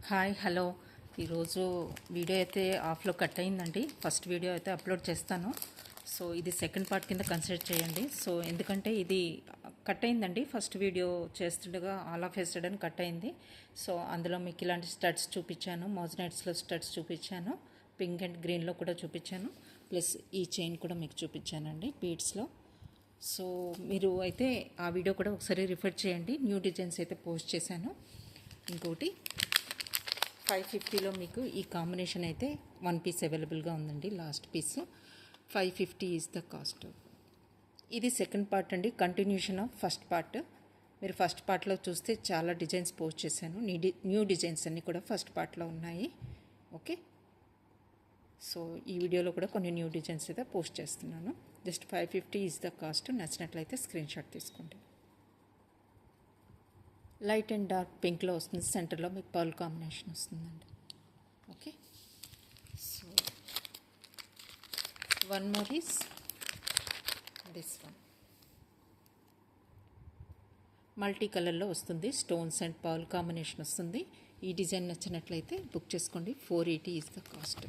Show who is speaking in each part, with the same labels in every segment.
Speaker 1: Hi hello. ఈరోజు video అయితే ఆఫ్లో కట్ అయిందండి. ఫస్ట్ వీడియో అయితే అప్లోడ్ చేస్తాను. సో ఇది సెకండ్ పార్ట్ కింద కన్సిడర్ చేయండి. సో ఎందుకంటే ఇది కట్ అయిందండి. ఫస్ట్ వీడియో చేస్తుండగా ఆల్ ఆఫ్ ఎస్టర్డే అని కట్ అయింది. సో అందులో మీకు ఇలాంటి స్టడ్స్ చూపించాను, మోజనైట్స్లో స్టడ్స్ చూపించాను, పింక్ అండ్ గ్రీన్లో కూడా చూపించాను, ప్లస్ ఈ చైన్ కూడా మీకు చూపించానండి బీడ్స్లో. సో మీరు అయితే ఆ వీడియో కూడా ఒకసారి రిఫర్ చేయండి. న్యూ డిజైన్స్ అయితే పోస్ట్ చేశాను. ఇంకోటి 550లో మీకు ఈ కాంబినేషన్ అయితే వన్ పీస్ అవైలబుల్గా ఉందండి. Last piece 550 is the cost. ఇది సెకండ్ పార్ట్ అండి, కంటిన్యూషన్ ఆఫ్ ఫస్ట్ పార్ట్. మీరు ఫస్ట్ పార్ట్లో చూస్తే చాలా డిజైన్స్ పోస్ట్ చేశాను. న్యూ డిజైన్స్ అన్నీ కూడా ఫస్ట్ పార్ట్లో ఉన్నాయి. ఓకే, సో ఈ వీడియోలో కూడా కొన్ని న్యూ డిజైన్స్ అయితే పోస్ట్ చేస్తున్నాను. Just 550 is the cost. నచ్చినట్లయితే స్క్రీన్ షాట్ తీసుకోండి. లైట్ అండ్ డార్క్ పింక్లో వస్తుంది. సెంటర్లో మీకు పర్ల్ కాంబినేషన్ వస్తుందండి. Okay, so one more is this one. Multi కలర్లో వస్తుంది. స్టోన్స్ అండ్ పర్ల్ కాంబినేషన్ వస్తుంది. ఈ డిజైన్ నచ్చినట్లయితే బుక్ చేసుకోండి. 480 is the cost.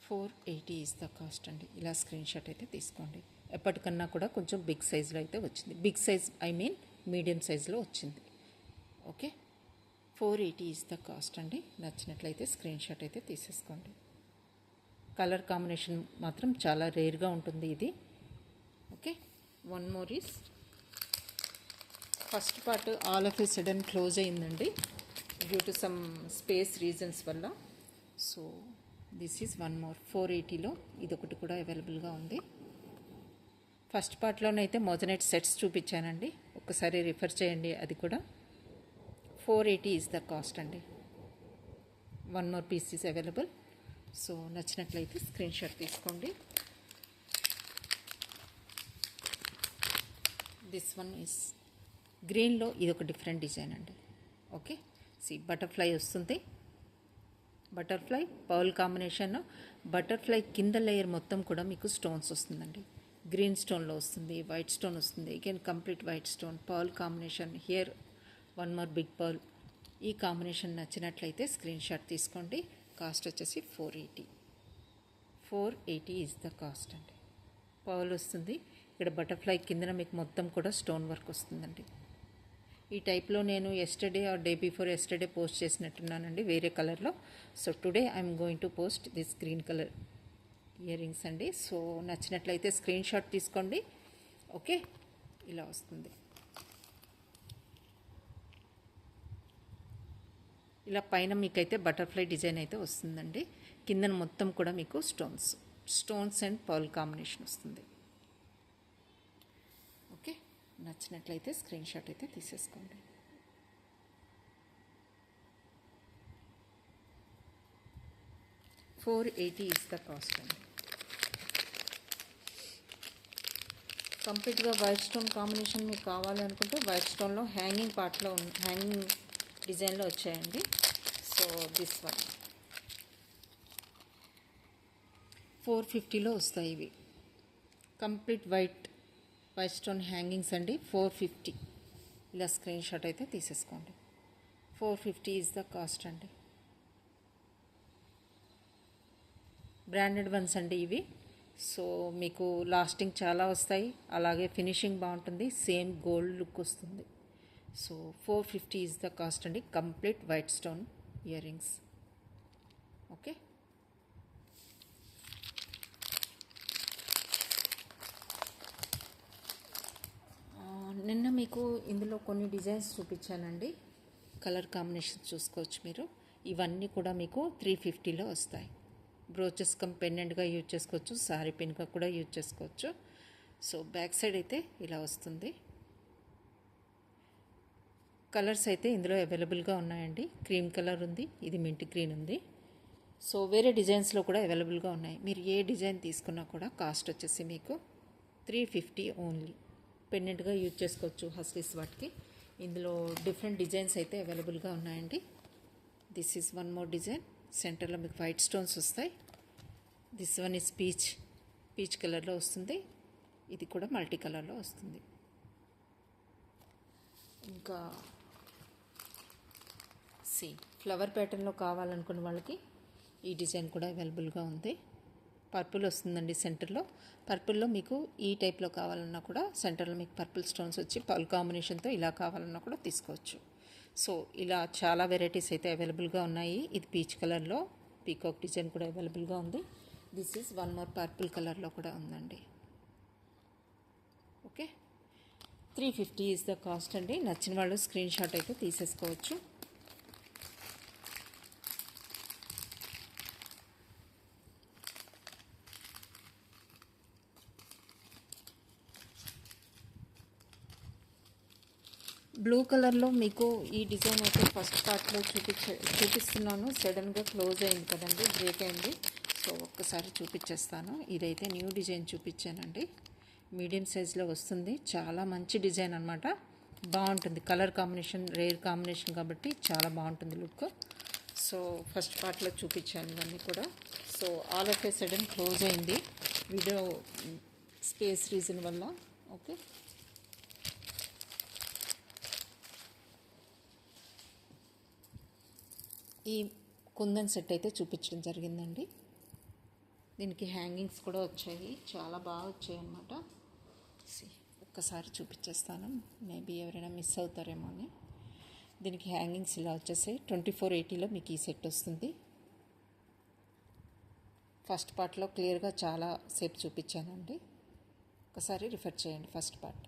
Speaker 1: 480 is the cost అండి. ఇలా స్క్రీన్ షాట్ అయితే తీసుకోండి. ఎప్పటికన్నా కూడా కొంచెం బిగ్ సైజులో అయితే వచ్చింది. Big size I mean medium సైజులో వచ్చింది. ఓకే, 480 ఈజ్ ద కాస్ట్ అండి. నచ్చినట్లయితే స్క్రీన్ షాట్ అయితే తీసేసుకోండి. కలర్ కాంబినేషన్ మాత్రం చాలా రేర్గా ఉంటుంది ఇది. Okay, one more is first part all of a sudden close అయిందండి due to some space reasons వల్ల. So this is one more 480లో ఇదొకటి కూడా అవైలబుల్గా ఉంది. ఫస్ట్ పార్ట్లోనైతే మోజనైట్ సెట్స్ చూపించానండి, ఒకసారి రిఫర్ చేయండి. అది కూడా 480 ఈజ్ ద కాస్ట్ అండి. One more piece is available. So నచ్చినట్లయితే స్క్రీన్ షాట్ తీసుకోండి. దిస్ వన్ ఈజ్ గ్రీన్లో ఇదొక డిఫరెంట్ డిజైన్ అండి. ఓకే, బటర్ఫ్లై వస్తుంది. Butterfly pearl combination. బటర్ఫ్లై కింద లేయర్ మొత్తం కూడా మీకు స్టోన్స్ వస్తుందండి. గ్రీన్ స్టోన్లో వస్తుంది, వైట్ స్టోన్ వస్తుంది, again complete white stone, pearl combination. Here one more big pearl. ఈ కాంబినేషన్ నచ్చినట్లయితే స్క్రీన్ షాట్ తీసుకోండి. కాస్ట్ వచ్చేసి 480 ఈజ్ ద కాస్ట్ అండి. పర్ల్ వస్తుంది. ఇక్కడ బటర్ఫ్లై కిందన మీకు మొత్తం కూడా స్టోన్ వర్క్ వస్తుందండి. ఈ టైప్లో నేను yesterday or day before yesterday post చేసినట్టున్నానండి వేరే కలర్లో. So today I'm going to post this green colour earrings అండి. సో నచ్చినట్లయితే స్క్రీన్ షాట్ తీసుకోండి. ఓకే, ఇలా వస్తుంది. ఇలా పైన మీకైతే బటర్ఫ్లై డిజైన్ అయితే వస్తుందండి. కిందన మొత్తం కూడా మీకు స్టోన్స్ అండ్ పర్ల్ కాంబినేషన్ వస్తుంది. ఓకే, నచ్చినట్లయితే స్క్రీన్ షాట్ అయితే తీసేసుకోండి. $480 ఈజ్ ద కాస్ట్ అండి. కంప్లీట్గా వైట్ స్టోన్ కాంబినేషన్ మీకు కావాలి అనుకుంటే వైట్ స్టోన్లో హ్యాంగింగ్ పార్ట్లో హ్యాంగింగ్ డిజైన్లో వచ్చాయండి. సో దిస్ వన్ 450లో వస్తాయి ఇవి. కంప్లీట్ వైట్ స్టోన్ హ్యాంగింగ్స్ అండి. 450. ఇలా స్క్రీన్ షాట్ అయితే తీసేసుకోండి. 450 ఈజ్ ద కాస్ట్ అండి. బ్రాండెడ్ వన్స్ అండి ఇవి. సో మీకు లాస్టింగ్ చాలా వస్తాయి, అలాగే ఫినిషింగ్ బాగుంటుంది, సేమ్ గోల్డ్ లుక్ వస్తుంది. సో 450 ఈజ్ ద కాస్ట్ అండి. Complete white stone ear rings. Okay, నిన్న మీకు ఇందులో కొన్ని డిజైన్స్ చూపించానండి. కలర్ కాంబినేషన్ చూసుకోవచ్చు మీరు. ఇవన్నీ కూడా మీకు 350లో వస్తాయి. బ్రోచెస్ కమ్ పెండెంట్గా యూజ్ చేసుకోవచ్చు, సారీ పిన్గా కూడా యూజ్ చేసుకోవచ్చు. సో బ్యాక్ సైడ్ అయితే ఇలా వస్తుంది. కలర్స్ అయితే ఇందులో అవైలబుల్గా ఉన్నాయండి. క్రీమ్ కలర్ ఉంది, ఇది మింట్ గ్రీన్ ఉంది. సో వేరే డిజైన్స్లో కూడా అవైలబుల్గా ఉన్నాయి. మీరు ఏ డిజైన్ తీసుకున్నా కూడా కాస్ట్ వచ్చేసి మీకు 350 ఓన్లీ. పెండెంట్గా యూజ్ చేసుకోవచ్చు హస్లీస్ వాటికి. ఇందులో డిఫరెంట్ డిజైన్స్ అయితే అవైలబుల్గా ఉన్నాయండి. This is one more design. సెంటర్లో మీకు వైట్ స్టోన్స్ వస్తాయి. దిస్ వన్ ఈజ్ పీచ్ కలర్లో వస్తుంది. ఇది కూడా మల్టీ కలర్లో వస్తుంది. ఇంకా సి ఫ్లవర్ ప్యాటర్న్లో కావాలనుకున్న వాళ్ళకి ఈ డిజైన్ కూడా అవైలబుల్గా ఉంది. పర్పుల్ వస్తుందండి సెంటర్లో. పర్పుల్లో మీకు ఈ టైప్లో కావాలన్నా కూడా సెంటర్లో మీకు పర్పుల్ స్టోన్స్ వచ్చి పర్ల్ కాంబినేషన్తో ఇలా కావాలన్నా కూడా తీసుకోవచ్చు. సో ఇలా చాలా వెరైటీస్ అయితే అవైలబుల్గా ఉన్నాయి. ఇది పీచ్ కలర్లో పీకాక్ డిజైన్ కూడా అవైలబుల్గా ఉంది. This is one more purple కలర్లో కూడా ఉందండి. ఓకే, 350 ఈజ్ ద కాస్ట్ అండి. నచ్చిన వాళ్ళు స్క్రీన్ షాట్ అయితే తీసేసుకోవచ్చు. బ్లూ కలర్లో మీకు ఈ డిజైన్ అయితే ఫస్ట్ పార్ట్లో చూపిస్తున్నాను. సడన్గా క్లోజ్ అయింది కదండి, బ్రేక్ అయింది. సో ఒక్కసారి చూపించేస్తాను. ఇదైతే న్యూ డిజైన్ చూపించానండి. మీడియం సైజులో వస్తుంది. చాలా మంచి డిజైన్ అనమాట. బాగుంటుంది. కలర్ కాంబినేషన్ రేర్ కాంబినేషన్ కాబట్టి చాలా బాగుంటుంది లుక్. సో ఫస్ట్ పార్ట్లో చూపించాను ఇవన్నీ కూడా. So all of A sudden close అయింది వీడియో స్పేస్ రీజన్ వల్ల. ఓకే, ఈ కుందన్ సెట్ అయితే చూపించడం జరిగిందండి. దీనికి హ్యాంగింగ్స్ కూడా వచ్చాయి, చాలా బాగా వచ్చాయి అన్నమాట. ఒక్కసారి చూపించేస్తాను, మేబీ ఎవరైనా మిస్ అవుతారేమో అని. దీనికి హ్యాంగింగ్స్ ఇలా వచ్చేసాయి. 2480లో మీకు ఈ సెట్ వస్తుంది. ఫస్ట్ పార్ట్లో క్లియర్గా చాలా సేపు చూపించానండి, ఒకసారి రిఫర్ చేయండి ఫస్ట్ పార్ట్.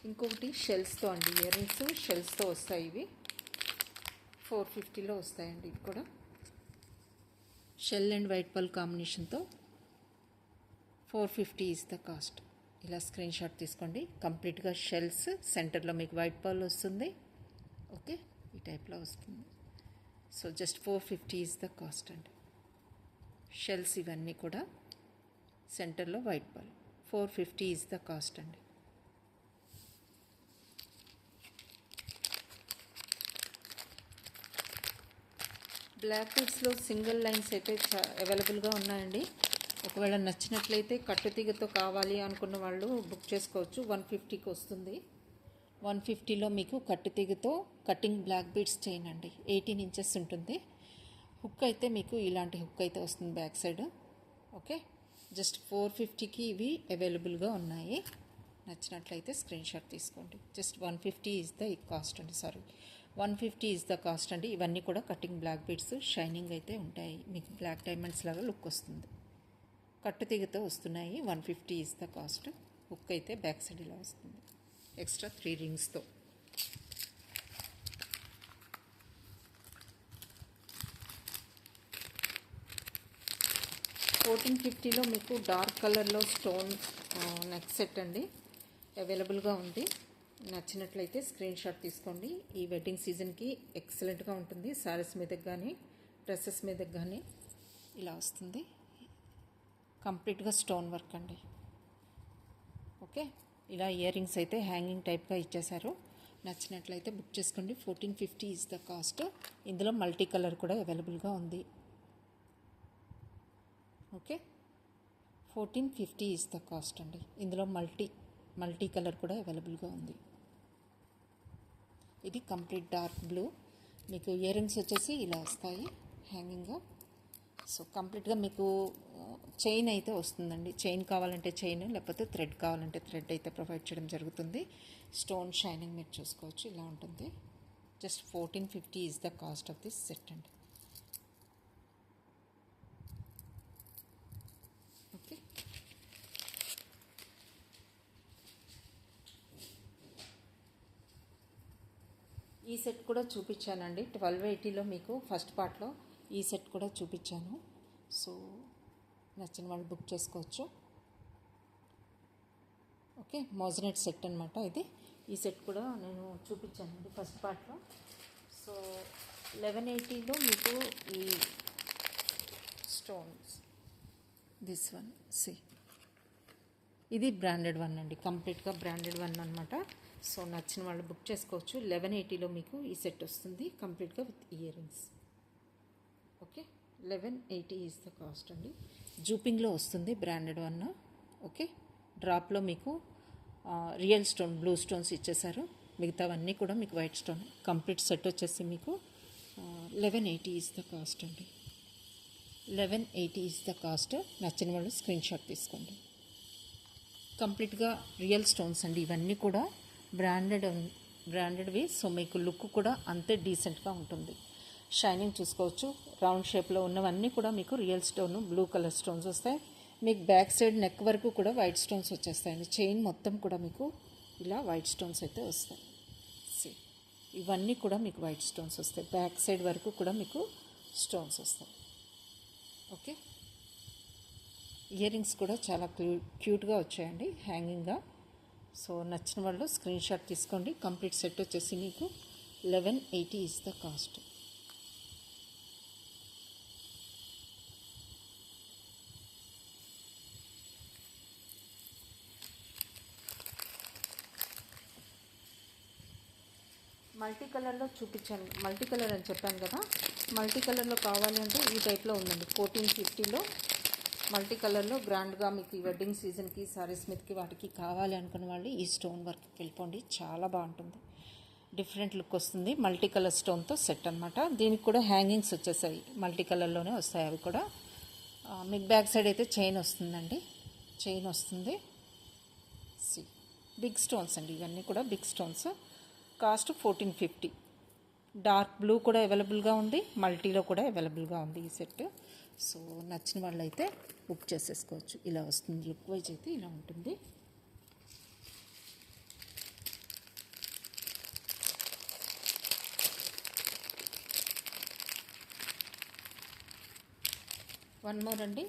Speaker 1: ఇంకొకటి షెల్స్తో అండి, ఇయర్ రింగ్స్ షెల్స్తో వస్తాయి. ఇవి 450లో వస్తాయండి. ఇవి కూడా షెల్ అండ్ వైట్ పర్ల్ కాంబినేషన్తో 450 ఈజ్ ద కాస్ట్. ఇలా స్క్రీన్ షాట్ తీసుకోండి. కంప్లీట్గా షెల్స్, సెంటర్లో మీకు వైట్ పర్ల్ వస్తుంది. ఓకే, ఈ టైప్లో వస్తుంది. So just 450 is the cost అండి. షెల్స్ ఇవన్నీ కూడా సెంటర్లో white pearl 450 is the cost అండి. బ్లాక్ బీడ్స్లో సింగిల్ లైన్స్ అయితే అవైలబుల్గా ఉన్నాయండి. ఒకవేళ నచ్చినట్లయితే కట్టుతీగతో కావాలి అనుకున్న వాళ్ళు బుక్ చేసుకోవచ్చు. 150కి వస్తుంది. 150లో మీకు కట్టుతీగతో కటింగ్ బ్లాక్ బీడ్స్ చైన్ అండి. 18 ఇంచెస్ ఉంటుంది. హుక్ అయితే మీకు ఇలాంటి హుక్ అయితే వస్తుంది బ్యాక్ సైడ్. ఓకే, జస్ట్ 450కి ఇవి అవైలబుల్గా ఉన్నాయి. నచ్చినట్లయితే స్క్రీన్ షాట్ తీసుకోండి. జస్ట్ 150 ఈజ్ ద కాస్ట్ అండి. 150 ఈజ్ ద కాస్ట్ అండి. ఇవన్నీ కూడా కటింగ్ బ్లాక్ బీడ్స్, షైనింగ్ అయితే ఉంటాయి. మీకు బ్లాక్ డైమండ్స్ లాగా లుక్ వస్తుంది. కట్టుతీగతో వస్తున్నాయి. 150 ఈజ్ ద కాస్ట్. హుక్ అయితే బ్యాక్ సైడ్ ఇలా వస్తుంది, ఎక్స్ట్రా 3 రింగ్స్తో. $1450లో మీకు డార్క్ కలర్లో స్టోన్ నెక్ సెట్ అండి అవైలబుల్గా ఉంది. నచ్చినట్లయితే స్క్రీన్ షాట్ తీసుకోండి. ఈ వెడ్డింగ్ సీజన్కి ఎక్సలెంట్గా ఉంటుంది. శారీస్ మీదకి కానీ డ్రెస్సెస్ మీదకి కానీ ఇలా వస్తుంది. కంప్లీట్గా స్టోన్ వర్క్ అండి. ఓకే, ఇలా ఇయర్ రింగ్స్ అయితే హ్యాంగింగ్ టైప్గా ఇచ్చేశారు. నచ్చినట్లయితే బుక్ చేసుకోండి. 1450 ఈజ్ ద కాస్ట్. ఇందులో మల్టీ కలర్ కూడా అవైలబుల్గా ఉంది. ఓకే, 1450 ఈజ్ ద కాస్ట్ అండి. ఇందులో మల్టీ కలర్ కూడా అవైలబుల్గా ఉంది. ఇది కంప్లీట్ డార్క్ బ్లూ. మీకు ఇయర్ రింగ్స్ వచ్చేసి ఇలా వస్తాయి హ్యాంగింగ్గా. సో కంప్లీట్గా మీకు చైన్ అయితే వస్తుందండి. చైన్ కావాలంటే చైన్, లేకపోతే థ్రెడ్ కావాలంటే థ్రెడ్ అయితే ప్రొవైడ్ చేయడం జరుగుతుంది. స్టోన్ షైనింగ్ మీరు చూసుకోవచ్చు, ఇలా ఉంటుంది. Just 1450 is the cost of this set అండి. ఓకే, ఈ సెట్ కూడా చూపించానండి. 1280లో మీకు ఫస్ట్ పార్ట్లో ఈ సెట్ కూడా చూపించాను. సో నచ్చిన వాళ్ళు బుక్ చేసుకోవచ్చు. ఓకే, మోజనెట్ సెట్ అనమాట ఇది. ఈ సెట్ కూడా నేను చూపించానండి ఫస్ట్ పార్ట్లో. సో 1180లో మీకు ఈ స్టోన్స్, దిస్ వన్ సి, ఇది బ్రాండెడ్ వన్ అండి. కంప్లీట్గా బ్రాండెడ్ వన్ అనమాట. సో నచ్చిన వాళ్ళు బుక్ చేసుకోవచ్చు. 1180లో మీకు ఈ సెట్ వస్తుంది కంప్లీట్గా with ear rings. Okay, 1180 is the cost అండి. జూపింగ్లో వస్తుంది బ్రాండెడ్ వన్. ఓకే, డ్రాప్లో మీకు రియల్ స్టోన్ బ్లూ స్టోన్స్ ఇచ్చేసారు. మిగతావన్నీ కూడా మీకు వైట్ స్టోన్. కంప్లీట్ సెట్ వచ్చేసి మీకు 1180 ఈజ్ ద కాస్ట్ అండి. 1180 ఈజ్ ద కాస్ట్. నచ్చిన వాళ్ళు స్క్రీన్ షాట్ తీసుకోండి. కంప్లీట్గా రియల్ స్టోన్స్ అండి. ఇవన్నీ కూడా బ్రాండెడ్వి. సో మీకు లుక్ కూడా అంతే డీసెంట్గా ఉంటుంది. షైనింగ్ చూసుకోవచ్చు. రౌండ్ షేప్లో ఉన్నవన్నీ కూడా మీకు real stone blue colour stones వస్తాయి. మీకు బ్యాక్ సైడ్ నెక్ వరకు కూడా వైట్ స్టోన్స్ వచ్చేస్తాయండి. చైన్ మొత్తం కూడా మీకు ఇలా వైట్ స్టోన్స్ అయితే వస్తాయి. ఇవన్నీ కూడా మీకు వైట్ స్టోన్స్ వస్తాయి. బ్యాక్ సైడ్ వరకు కూడా మీకు స్టోన్స్ వస్తాయి. ఓకే, ఇయర్ రింగ్స్ కూడా చాలా క్యూట్గా వచ్చాయండి హ్యాంగింగ్గా. సో నచ్చిన వాళ్ళు స్క్రీన్ షాట్ తీసుకోండి. కంప్లీట్ సెట్ వచ్చేసి మీకు 1180 ఈజ్ ద కాస్ట్. మల్టీ కలర్లో చూపించాను. మల్టీ కలర్ అని చెప్పాను కదా. మల్టీ కలర్లో కావాలి అంటే ఈ టైప్లో ఉందండి. 1450లో మల్టీ కలర్లో గ్రాండ్గా మీకు ఈ వెడ్డింగ్ సీజన్కి సారీస్ మీదకి వాటికి కావాలి అనుకున్న వాళ్ళు ఈ స్టోన్ వర్క్కి వెళ్ళిపోండి. చాలా బాగుంటుంది. డిఫరెంట్ లుక్ వస్తుంది. మల్టీ కలర్ స్టోన్తో సెట్ అనమాట. దీనికి కూడా హ్యాంగింగ్స్ వచ్చేసాయి. మల్టీ కలర్లోనే వస్తాయి అవి కూడా. మీకు బ్యాక్ సైడ్ అయితే చైన్ వస్తుందండి. చైన్ వస్తుంది. బిగ్ స్టోన్స్ అండి. ఇవన్నీ కూడా big stones. Cost 1450. Dark blue కూడా అవైలబుల్గా ఉంది. మల్టీలో కూడా అవైలబుల్గా ఉంది ఈ సెట్. సో నచ్చిన వాళ్ళు అయితే బుక్ చేసేసుకోవచ్చు. ఇలా వస్తుంది. లుక్ వైజ్ అయితే ఇలా ఉంటుంది. వన్ మోర్ అండి.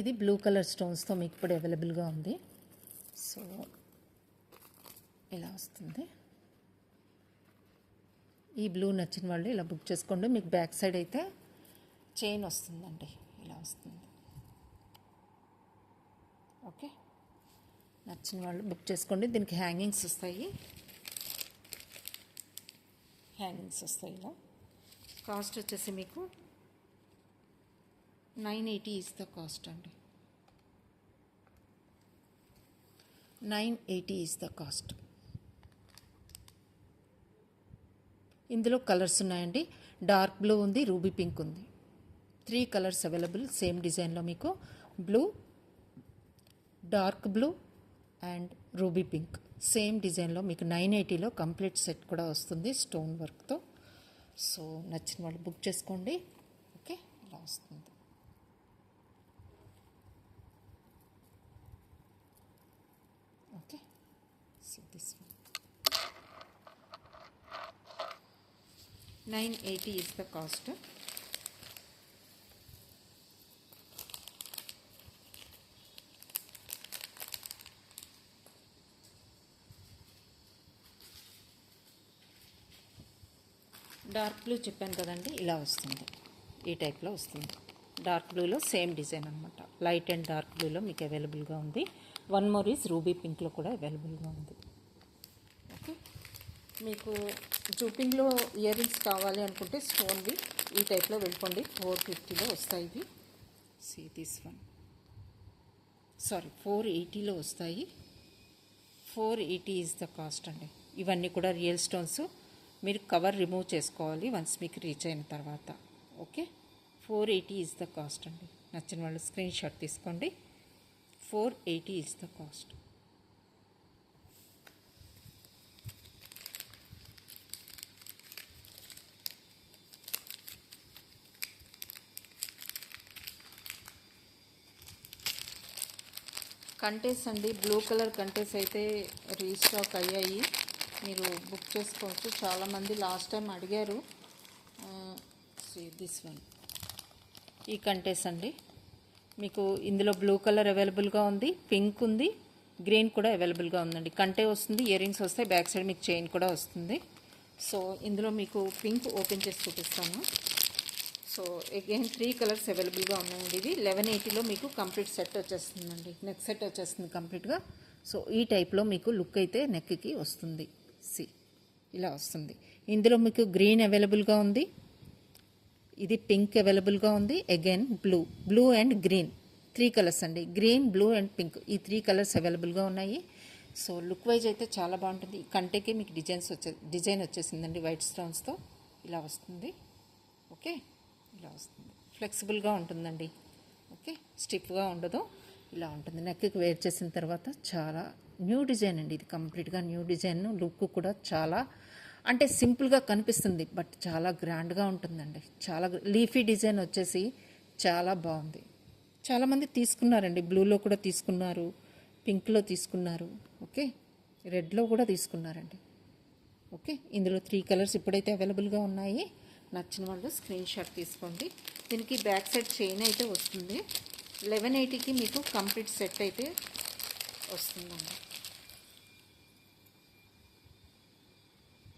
Speaker 1: ఇది బ్లూ కలర్ స్టోన్స్తో మీకు ఇప్పుడు అవైలబుల్గా ఉంది. సో ఇలా వస్తుంది. ఈ బ్లూ నచ్చిన వాళ్ళు ఇలా బుక్ చేసుకోండి. మీకు బ్యాక్ సైడ్ అయితే చైన్ వస్తుందండి. ఇలా వస్తుంది. ఓకే, నచ్చిన వాళ్ళు బుక్ చేసుకోండి. దీనికి హ్యాంగింగ్స్ వస్తాయి. ఇలా కాస్ట్ వచ్చేసి మీకు 980 ఈజ్ ద కాస్ట్ అండి. 980 ఈజ్ ద కాస్ట్. ఇందులో కలర్స్ ఉన్నాయండి. డార్క్ బ్లూ ఉంది, రూబీ పింక్ ఉంది. 3 కలర్స్ అవైలబుల్ సేమ్ డిజైన్లో మీకు. Blue, dark blue and ruby pink same డిజైన్లో మీకు 980లో కంప్లీట్ సెట్ కూడా వస్తుంది స్టోన్ వర్క్తో. సో నచ్చిన వాళ్ళు బుక్ చేసుకోండి. ఓకే, ఇలా వస్తుంది. Okay, so this one 980 is the cost. Dark blue చెప్పాను కదండి. ఇలా వస్తుంది. ఈ టైప్లో వస్తుంది. డార్క్ బ్లూలో సేమ్ డిజైన్ అనమాట. లైట్ అండ్ డార్క్ బ్లూలో మీకు అవైలబుల్గా ఉంది. వన్ మోర్ ఈజ్ రూబీ పింక్లో కూడా అవైలబుల్గా ఉంది. ఓకే, మీకు జూపింగ్లో ఇయర్ రింగ్స్ కావాలి అనుకుంటే స్టోన్వి ఈ టైప్లో వెళ్ళిపోండి. 450లో వస్తాయి ఇవి. దిస్ వన్ 480లో వస్తాయి. 480 ఈజ్ ద కాస్ట్ అండి. ఇవన్నీ కూడా రియల్ స్టోన్స్. మీరు కవర్ రిమూవ్ చేసుకోవాలి వన్స్ మీకు రీచ్ అయిన తర్వాత. ఓకే, 480 ఈజ్ ద కాస్ట్ అండి. నచ్చిన వాళ్ళు స్క్రీన్ షాట్ తీసుకోండి. 480 ఈజ్ ద కాస్ట్. కంటేస్ అండి. బ్లూ కలర్ కంటేస్ అయితే రీస్టాక్ అయ్యాయి. మీరు బుక్ చేసుకోవచ్చు. చాలామంది లాస్ట్ టైం అడిగారు. దిస్ వన్ ఈ కంటేస్ అండి. మీకు ఇందులో బ్లూ కలర్ అవైలబుల్గా ఉంది, పింక్ ఉంది, గ్రీన్ కూడా అవైలబుల్గా ఉందండి. కంటే వస్తుంది, ఇయర్ రింగ్స్ వస్తాయి, బ్యాక్ సైడ్ మీకు చైన్ కూడా వస్తుంది. సో ఇందులో మీకు పింక్ ఓపెన్ చేసి చూపిస్తాను. సో అగైన్ 3 కలర్స్ అవైలబుల్గా ఉన్నాయండి. ఇది 1180లో మీకు కంప్లీట్ సెట్ వచ్చేస్తుందండి. నెక్ సెట్ వచ్చేస్తుంది కంప్లీట్గా. సో ఈ టైప్లో మీకు లుక్ అయితే నెక్కి వస్తుంది. ఇలా వస్తుంది. ఇందులో మీకు గ్రీన్ అవైలబుల్గా ఉంది, ఇది పింక్ అవైలబుల్గా ఉంది, again blue and green 3 colours అండి. గ్రీన్, బ్లూ అండ్ పింక్ ఈ 3 కలర్స్ అవైలబుల్గా ఉన్నాయి. సో లుక్ వైజ్ అయితే చాలా బాగుంటుంది. కంటెకి మీకు డిజైన్ వచ్చేసిందండి వైట్ స్టోన్స్తో ఇలా వస్తుంది. ఓకే, ఇలా వస్తుంది. ఫ్లెక్సిబుల్గా ఉంటుందండి. ఓకే, స్టిఫ్గా ఉండదు, ఇలా ఉంటుంది. నెక్కి వేర్ చేసిన తర్వాత చాలా న్యూ డిజైన్ అండి ఇది. కంప్లీట్గా న్యూ డిజైన్. లుక్ కూడా చాలా అంటే సింపుల్గా కనిపిస్తుంది, బట్ చాలా గ్రాండ్గా ఉంటుందండి. చాలా లీఫీ డిజైన్ వచ్చేసి చాలా బాగుంది. చాలామంది తీసుకున్నారండి. బ్లూలో కూడా తీసుకున్నారు, పింక్లో తీసుకున్నారు, ఓకే, రెడ్లో కూడా తీసుకున్నారండి. ఓకే, ఇందులో 3 కలర్స్ ఇప్పుడైతే అవైలబుల్గా ఉన్నాయి. నచ్చిన వాళ్ళు స్క్రీన్ షాట్ తీసుకోండి. దీనికి బ్యాక్ సైడ్ చైన్ అయితే వస్తుంది. 1180కి మీకు కంప్లీట్ సెట్ అయితే వస్తుందండి.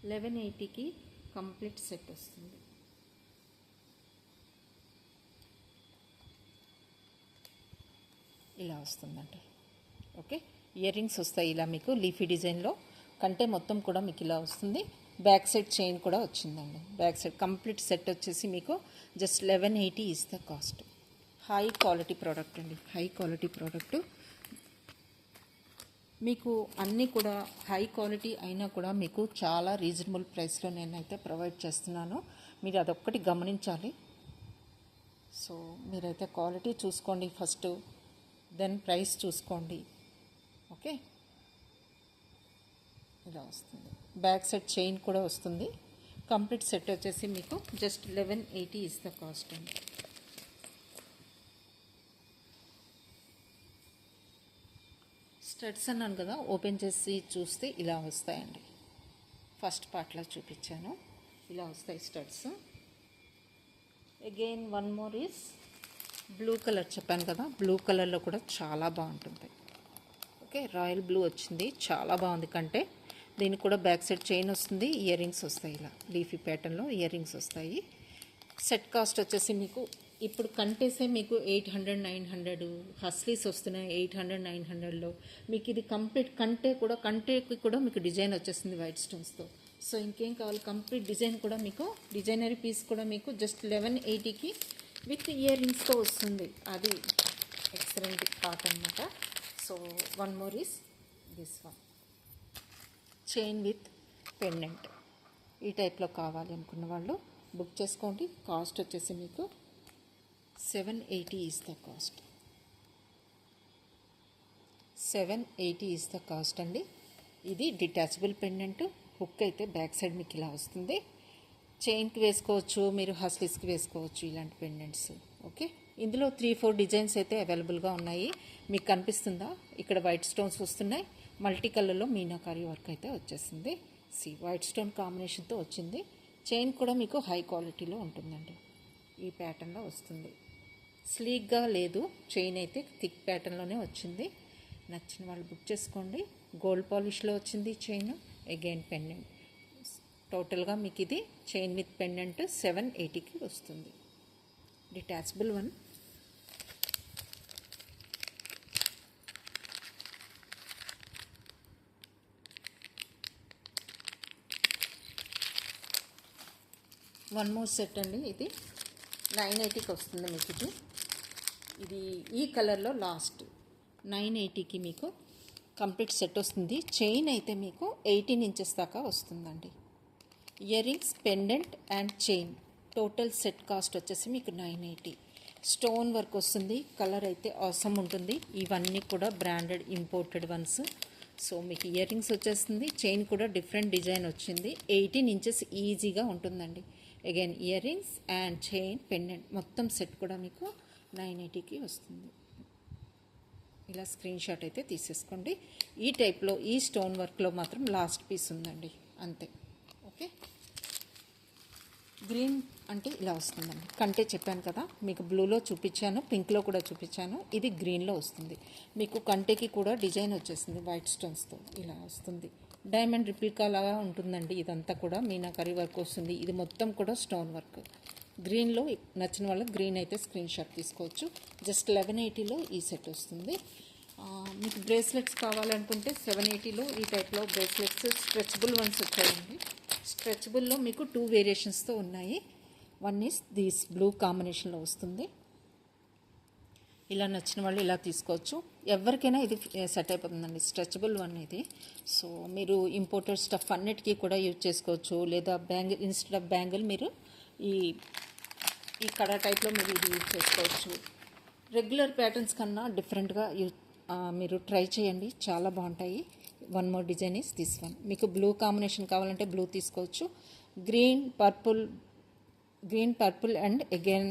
Speaker 1: 1180కి కంప్లీట్ సెట్ వస్తుంది. ఇలా వస్తుందండి. ఓకే, ఇయర్ రింగ్స్ వస్తాయి ఇలా మీకు లీఫీ డిజైన్లో. కంటే మొత్తం కూడా మీకు ఇలా వస్తుంది. బ్యాక్ సైడ్ చైన్ కూడా వచ్చిందండి. బ్యాక్ సైడ్ కంప్లీట్ సెట్ వచ్చేసి మీకు just 1180 is the cost. High quality product అండి, హై క్వాలిటీ ప్రోడక్ట్. మీకు అన్నీ కూడా హై క్వాలిటీ అయినా కూడా మీకు చాలా రీజనబుల్ ప్రైస్లో నేనైతే ప్రొవైడ్ చేస్తున్నాను. మీరు అదొక్కటి గమనించాలి. సో మీరైతే క్వాలిటీ చూసుకోండి ఫస్ట్, దెన్ ప్రైస్ చూసుకోండి. ఓకే, ఇలా వస్తుంది. బ్యాక్ సైడ్ చైన్ కూడా వస్తుంది. కంప్లీట్ సెట్ వచ్చేసి మీకు జస్ట్ 1180 ఇస్ ద కాస్ట్ అండి. స్టడ్స్ అన్నాను కదా, ఓపెన్ చేసి చూస్తే ఇలా వస్తాయండి. ఫస్ట్ పార్ట్లో చూపించాను, ఇలా వస్తాయి studs. Again one more is blue colour చెప్పాను కదా, బ్లూ కలర్లో కూడా చాలా బాగుంటుంది. ఓకే, రాయల్ బ్లూ వచ్చింది, చాలా బాగుంది. కంటే దీనికి కూడా బ్యాక్ సైడ్ చైన్ వస్తుంది, ఇయర్ రింగ్స్ వస్తాయి. ఇలా లీఫీ ప్యాటర్న్లో ఇయర్ రింగ్స్ వస్తాయి. సెట్ కాస్ట్ వచ్చేసి మీకు ఇప్పుడు కంటేసే మీకు 800 900, హస్లీస్ వస్తున్నాయి 800 900లో. మీకు ఇది కంప్లీట్ కంటేకి కూడా మీకు డిజైన్ వచ్చేస్తుంది వైట్ స్టోన్స్తో. సో ఇంకేం కావాలి, కంప్లీట్ డిజైన్ కూడా మీకు డిజైనరీ పీస్ కూడా మీకు జస్ట్ 1180కి విత్ ఇయర్ రింగ్స్తో వస్తుంది. అది ఎక్సలెంట్ పార్ట్ అనమాట. So one more is this one, chain with pendant. ఈ టైప్లో కావాలి అనుకున్న వాళ్ళు బుక్ చేసుకోండి. కాస్ట్ వచ్చేసి మీకు 780 is the cost. 780 is the cost అండి. ఇది డిటాచబుల్ పెండెంట్. హుక్ అయితే బ్యాక్ సైడ్ మీకు ఇలా వస్తుంది. చైన్కి వేసుకోవచ్చు, మీరు హస్లీస్కి వేసుకోవచ్చు ఇలాంటి పెండెంట్స్. ఓకే, ఇందులో 3-4 డిజైన్స్ అయితే అవైలబుల్గా ఉన్నాయి. మీకు కనిపిస్తుందా, ఇక్కడ వైట్ స్టోన్స్ వస్తున్నాయి, మల్టీ కలర్లో మీనాకారి వర్క్ అయితే వచ్చేసింది. వైట్ స్టోన్ కాంబినేషన్తో వచ్చింది. చైన్ కూడా మీకు హై క్వాలిటీలో ఉంటుందండి. ఈ ప్యాటర్న్లో వస్తుంది. స్లీక్గా లేదు, చైన్ అయితే థిక్ ప్యాటర్న్లోనే వచ్చింది. నచ్చిన వాళ్ళు బుక్ చేసుకోండి. గోల్డ్ పాలిష్లో వచ్చింది చైన్. Again pendant. టోటల్గా మీకు ఇది చైన్ విత్ పెండెంట్ 780కి వస్తుంది. Detachable one. One more set అండి. ఇది 980కి వస్తుంది మీకు. ఇది ఈ కలర్లో లాస్ట్ 980కి మీకు కంప్లీట్ సెట్ వస్తుంది. చైన్ అయితే మీకు 18 ఇంచెస్ దాకా వస్తుందండి. Ear rings, pendant and chain total set cost వచ్చేసి మీకు 980. స్టోన్ వర్క్ వస్తుంది. కలర్ అయితే అవసరం ఉంటుంది. ఇవన్నీ కూడా బ్రాండెడ్ ఇంపోర్టెడ్ వన్స్. సో మీకు ఇయర్ రింగ్స్ వచ్చేస్తుంది. చైన్ కూడా డిఫరెంట్ డిజైన్ వచ్చింది. 18 ఇంచెస్ ఈజీగా ఉంటుందండి. Again ear rings and chain, pendant మొత్తం సెట్ కూడా మీకు 980కి వస్తుంది. ఇలా స్క్రీన్ షాట్ అయితే తీసేసుకోండి. ఈ టైప్లో ఈ స్టోన్ వర్క్లో మాత్రం లాస్ట్ పీస్ ఉందండి, అంతే. ఓకే, గ్రీన్ అంటే ఇలా వస్తుందండి. కంటే చెప్పాను కదా, మీకు బ్లూలో చూపించాను, పింక్లో కూడా చూపించాను. ఇది గ్రీన్లో వస్తుంది. మీకు కంటేకి కూడా డిజైన్ వచ్చేసింది వైట్ స్టోన్స్తో ఇలా వస్తుంది. డైమండ్ రిప్లికా లాగా ఉంటుందండి. ఇదంతా కూడా మీనాకరీ వర్క్ వస్తుంది. ఇది మొత్తం కూడా స్టోన్ వర్క్. గ్రీన్లో నచ్చిన వాళ్ళకి గ్రీన్ అయితే స్క్రీన్ షాట్ తీసుకోవచ్చు. జస్ట్ 1180లో ఈ సెట్ వస్తుంది. మీకు బ్రేస్లెట్స్ కావాలనుకుంటే 780లో ఈ టైప్లో బ్రేస్లెట్స్ స్ట్రెచబుల్ వన్స్ వచ్చాయండి. స్ట్రెచబుల్లో మీకు 2 వేరియేషన్స్తో ఉన్నాయి. వన్ ఈస్ దిస్ బ్లూ కాంబినేషన్లో వస్తుంది. ఇలా నచ్చిన వాళ్ళు ఇలా తీసుకోవచ్చు. ఎవరికైనా ఇది సెట్ అయిపోతుందండి. స్ట్రెచబుల్ వన్ ఇది. సో మీరు ఇంపోర్టెడ్ స్టఫ్ అన్నిటికీ కూడా యూజ్ చేసుకోవచ్చు. లేదా బ్యాంగిల్, ఇన్స్టెడ్ ఆఫ్ బ్యాంగిల్ మీరు ఈ ఈ కడా టైప్లో మీరు ఇది యూజ్ చేసుకోవచ్చు. రెగ్యులర్ ప్యాటర్న్స్ కన్నా డిఫరెంట్గా మీరు ట్రై చేయండి, చాలా బాగుంటాయి. One more design is this one. మీకు బ్లూ కాంబినేషన్ కావాలంటే బ్లూ తీసుకోవచ్చు. గ్రీన్ పర్పుల్ అండ్ అగైన్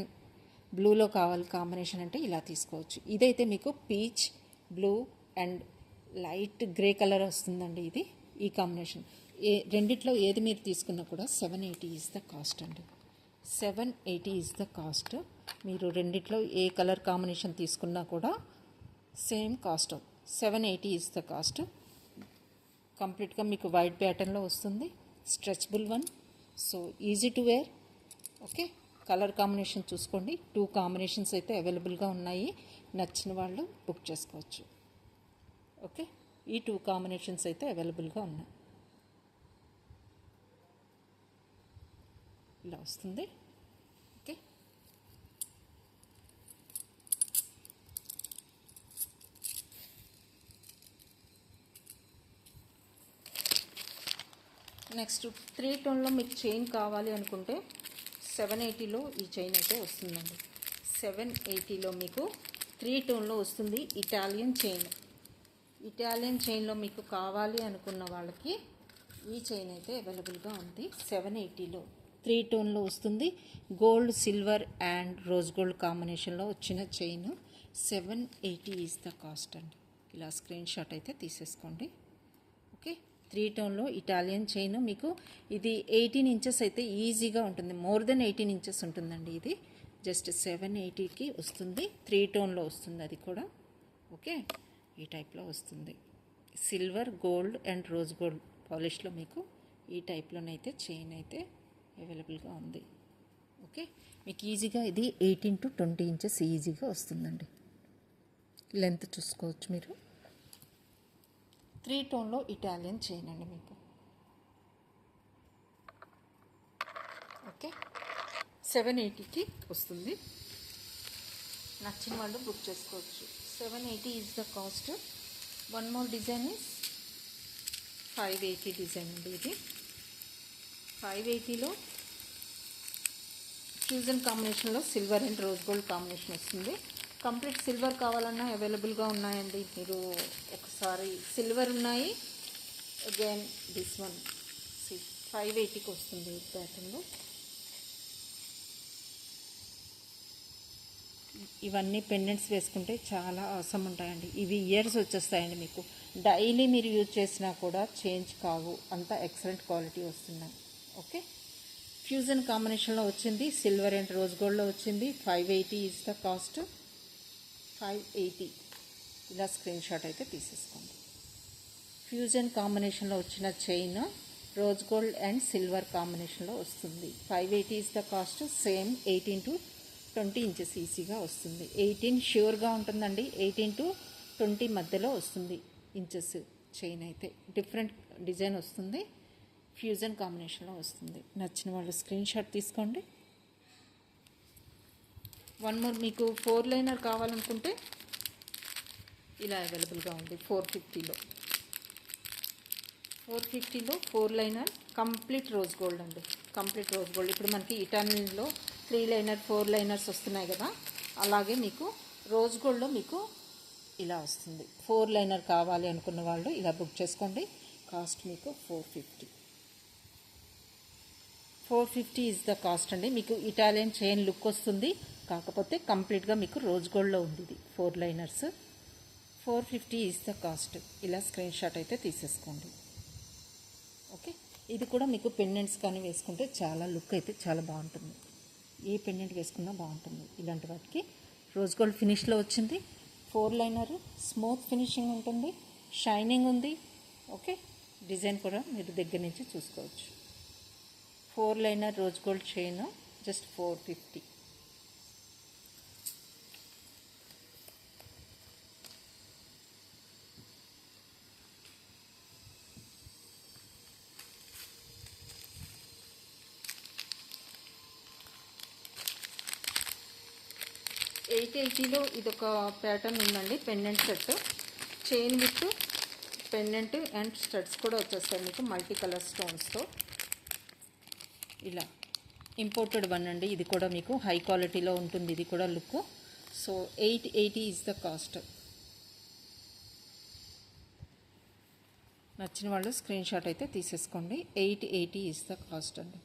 Speaker 1: బ్లూలో కావాలి కాంబినేషన్ అంటే ఇలా తీసుకోవచ్చు. ఇదైతే మీకు peach blue and light grey colour వస్తుందండి. ఇది ఈ కాంబినేషన్ రెండిట్లో ఏది మీరు తీసుకున్నా కూడా 780 ఈజ్ ద కాస్ట్ అండి. 780 ఈజ్ ద కాస్ట్. మీరు రెండిట్లో ఏ కలర్ కాంబినేషన్ తీసుకున్నా కూడా same cost. 780 is the cost. కంప్లీట్గా మీకు వైట్ ప్యాటర్న్లో వస్తుంది. Stretchable one, so easy to wear. Okay, colour combination చూసుకోండి. 2 కాంబినేషన్స్ అయితే అవైలబుల్గా ఉన్నాయి. నచ్చిన వాళ్ళు బుక్ చేసుకోవచ్చు. ఓకే, ఈ 2 కాంబినేషన్స్ అయితే అవైలబుల్గా ఉన్నాయి. ఇలా వస్తుంది. ఓకే, నెక్స్ట్ 3 టోన్లో మీకు చైన్ కావాలి అనుకుంటే 780లో ఈ చైన్ అయితే వస్తుందండి. 780లో మీకు 3 టోన్లో వస్తుంది. ఇటాలియన్ చైన్లో మీకు కావాలి అనుకున్న వాళ్ళకి ఈ చైన్ అయితే అవైలబుల్గా ఉంది. 780లో 3 టోన్లో వస్తుంది. Gold, silver and rose gold కాంబినేషన్లో వచ్చిన చైన్. 780 ఈజ్ ద కాస్ట్ అండి. ఇలా స్క్రీన్ షాట్ అయితే తీసేసుకోండి. ఓకే, 3 టోన్లో ఇటాలియన్ చైన్. మీకు ఇది 18 ఇంచెస్ అయితే ఈజీగా ఉంటుంది. మోర్ దెన్ 18 ఇంచెస్ ఉంటుందండి. ఇది జస్ట్ 780కి వస్తుంది. 3 టోన్లో వస్తుంది అది కూడా. ఓకే, ఈ టైప్లో వస్తుంది. Silver, gold and rose gold పాలిష్లో మీకు ఈ టైప్లోనైతే చైన్ అయితే అవైలబుల్గా ఉంది. ఓకే, మీకు ఈజీగా ఇది 18 to 20 ఇంచెస్ ఈజీగా వస్తుందండి. లెంత్ చూసుకోవచ్చు మీరు. 3 టోన్లో ఇటాలియన్ చైన్ అండి మీకు. ఓకే, 780కి వస్తుంది. నచ్చిన వాళ్ళు బుక్ చేసుకోవచ్చు. 780 is the cost. One more design is 580 design అండి. ఇది 580లో ఫ్యూజన్ కాంబినేషన్లో silver and rose gold combination వస్తుంది. కంప్లీట్ సిల్వర్ కావాలన్నా అవైలబుల్గా ఉన్నాయండి. మీరు ఒకసారి సిల్వర్ ఉన్నాయి. అగైన్ దిస్ వన్ 580కి వస్తుంది ఈ ప్యాటర్న్లో. ఇవన్నీ పెండెంట్స్ వేసుకుంటే చాలా అవసరం ఉంటాయండి. ఇవి ఇయర్స్ వచ్చేస్తాయండి మీకు. డైలీ మీరు యూజ్ చేసినా కూడా చేంజ్ కావు, అంత ఎక్సలెంట్ క్వాలిటీ వస్తున్నాయి. ఓకే, ఫ్యూజన్ కాంబినేషన్లో వచ్చింది. సిల్వర్ అండ్ రోజ్ గోల్డ్లో వచ్చింది. 580 ఈజ్ ద కాస్ట్. 580 ఇలా స్క్రీన్ షాట్ అయితే తీసేసుకోండి. ఫ్యూజన్ కాంబినేషన్లో వచ్చిన chain rose gold and silver కాంబినేషన్లో వస్తుంది. 580 is the cost. Same 18 to 20 inches ఈజీగా వస్తుంది. 18 ష్యూర్గా ఉంటుందండి. 18 to 20 మధ్యలో వస్తుంది ఇంచెస్ చైన్ అయితే. డిఫరెంట్ డిజైన్ వస్తుంది. ఫ్యూజన్ కాంబినేషన్లో వస్తుంది. నచ్చిన వాళ్ళు స్క్రీన్ షాట్ తీసుకోండి. వన్ మోర్ మీకు 4 లైనర్ కావాలనుకుంటే ఇలా అవైలబుల్గా ఉంది. 450లో 4 లైనర్ కంప్లీట్ రోజ్ గోల్డ్ అండి. Complete rose gold. ఇప్పుడు మనకి ఇటాలియన్లో 3 లైనర్ 4 లైనర్స్ వస్తున్నాయి కదా, అలాగే మీకు రోజ్ గోల్డ్లో మీకు ఇలా వస్తుంది. 4 లైనర్ కావాలి అనుకున్న వాళ్ళు ఇలా బుక్ చేసుకోండి. కాస్ట్ మీకు 450 ఈజ్ ద కాస్ట్ అండి. మీకు ఇటాలియన్ చైన్ లుక్ వస్తుంది, కాకపోతే కంప్లీట్గా మీకు రోజ్ గోల్డ్లో ఉంది. ఇది 4 లైనర్స్. 450 is the cost. ఇలా స్క్రీన్ షాట్ అయితే తీసేసుకోండి. ఓకే, ఇది కూడా మీకు పెండెంట్స్ కానీ వేసుకుంటే చాలా లుక్ అయితే చాలా బాగుంటుంది. ఏ పెండెంట్ వేసుకున్నా బాగుంటుంది. ఇలాంటి వాటికి రోజ్ గోల్డ్ ఫినిష్లో వచ్చింది. 4 లైనర్ స్మూత్ ఫినిషింగ్ ఉంటుంది, షైనింగ్ ఉంది. ఓకే, డిజైన్ కూడా మీరు దగ్గర నుంచి చూసుకోవచ్చు. 4 liner rose gold chain just 450. 880లో ఇదొక ప్యాటర్న్ ఉందండి, pendant set. Chain with pendant and studs కూడా వచ్చేస్తాయి మీకు మల్టీ కలర్ స్టోన్స్తో. ఇలా ఇంపోర్టెడ్ వన్ అండి, ఇది కూడా మీకు హై క్వాలిటీలో ఉంటుంది. ఇది కూడా look. So 880 is the cost. నచ్చిన వాళ్ళు స్క్రీన్ షాట్ అయితే తీసేసుకోండి. 880 ఈజ్ ద కాస్ట్ అండి.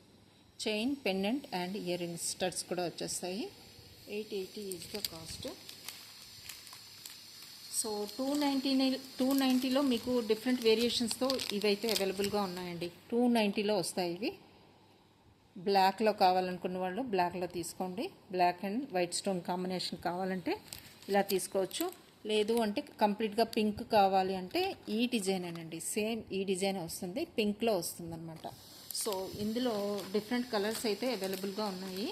Speaker 1: Chain, pendant and ear rings studs కూడా వచ్చేస్తాయి. 880 ఈజ్ ద కాస్ట్. సో 290లో మీకు డిఫరెంట్ వేరియేషన్స్తో ఇవైతే అవైలబుల్గా ఉన్నాయండి. 290లో వస్తాయి ఇవి. బ్లాక్లో కావాలనుకున్న వాళ్ళు బ్లాక్లో తీసుకోండి. Black and white stone combination కావాలంటే ఇలా తీసుకోవచ్చు. లేదు అంటే కంప్లీట్గా పింక్ కావాలి అంటే ఈ డిజైనేనండి, సేమ్ ఈ డిజైన్ వస్తుంది, పింక్లో వస్తుందన్నమాట. సో ఇందులో డిఫరెంట్ కలర్స్ అయితే అవైలబుల్గా ఉన్నాయి.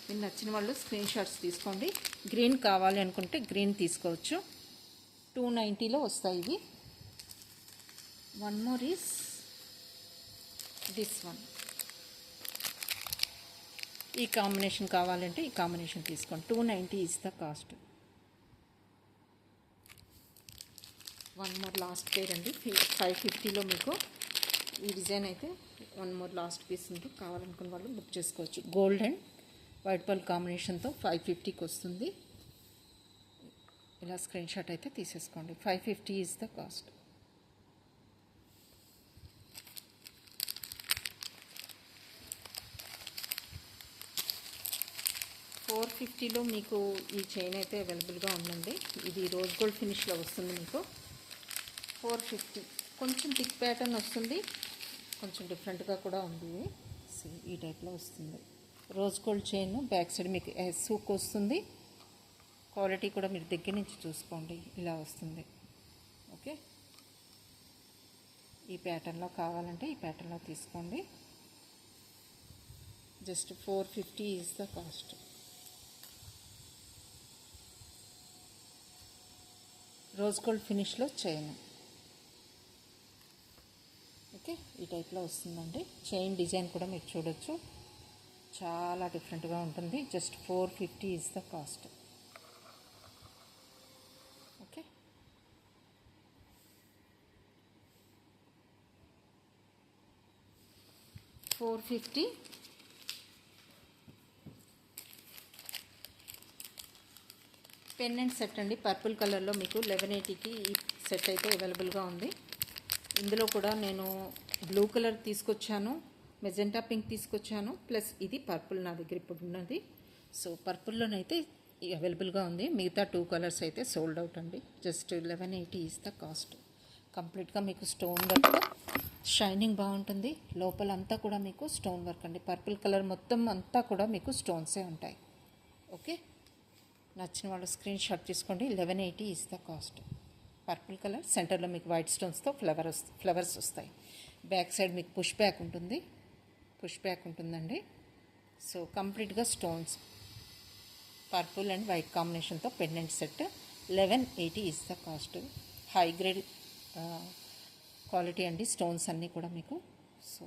Speaker 1: మీకు నచ్చిన వాళ్ళు స్క్రీన్ షాట్స్ తీసుకోండి. గ్రీన్ కావాలి అనుకుంటే గ్రీన్ తీసుకోవచ్చు. 290లో వస్తాయి ఇవి. One more is this one. ఈ కాంబినేషన్ కావాలంటే ఈ కాంబినేషన్ తీసుకోండి. 290 is the cost. One more last pair అండి, 550లో మీకు ఈ డిజైన్ అయితే వన్ మోర్ లాస్ట్ పీస్ ఉంది. కావాలనుకున్న వాళ్ళు బుక్ చేసుకోవచ్చు. గోల్డ్ అండ్ వైట్ పర్ల్ కాంబినేషన్తో 550కి వస్తుంది. ఇలా స్క్రీన్ షాట్ అయితే తీసేసుకోండి. 550 ఈజ్ ద కాస్ట్. $450లో మీకు ఈ చైన్ అయితే అవైలబుల్గా ఉందండి. ఇది రోజ్ గోల్డ్ ఫినిష్లో వస్తుంది మీకు. 450 కొంచెం థిక్ ప్యాటర్న్ వస్తుంది, కొంచెం డిఫరెంట్గా కూడా ఉంది. ఈ టైప్లో వస్తుంది. Rose gold chain back side మీకు సూక్ వస్తుంది. క్వాలిటీ కూడా మీరు దగ్గర నుంచి చూసుకోండి, ఇలా వస్తుంది. ఓకే, ఈ ప్యాటర్న్లో కావాలంటే ఈ ప్యాటర్న్లో తీసుకోండి. Just 450 is the cost. Rose gold ఫినిష్లో చైన్. ఓకే, ఈ టైప్లో వస్తుందండి. చైన్ డిజైన్ కూడా మీరు చూడొచ్చు, చాలా డిఫరెంట్గా ఉంటుంది. Just 450 is the cost. Okay, $450. Pendant set అండి, పర్పుల్ కలర్లో మీకు 1180కి ఈ సెట్ అయితే అవైలబుల్గా ఉంది. ఇందులో కూడా నేను బ్లూ కలర్ తీసుకొచ్చాను, మెజెంటా పింక్ తీసుకొచ్చాను, ప్లస్ ఇది పర్పుల్ నా దగ్గర ఇప్పుడు ఉన్నది. సో పర్పుల్లోనైతే అవైలబుల్గా ఉంది. మిగతా 2 కలర్స్ అయితే సోల్డ్ అవుట్ అండి. Just 1180 is the cost. కంప్లీట్గా మీకు స్టోన్ వర్క్, షైనింగ్ బాగుంటుంది. లోపలంతా కూడా మీకు స్టోన్ వర్క్ అండి. పర్పుల్ కలర్ మొత్తం అంతా కూడా మీకు స్టోన్సే ఉంటాయి. ఓకే, నచ్చిన వాళ్ళు స్క్రీన్ షాట్ తీసుకోండి. 1180 is the cost. Purple colour, సెంటర్లో మీకు వైట్ స్టోన్స్తో ఫ్లవర్స్ వస్తాయి. బ్యాక్ సైడ్ మీకు పుష్ బ్యాక్ ఉంటుందండి. సో కంప్లీట్గా స్టోన్స్, పర్పుల్ అండ్ వైట్ కాంబినేషన్తో pendant set. 1180 is the cost. High grade quality అండి, స్టోన్స్ అన్నీ కూడా మీకు. So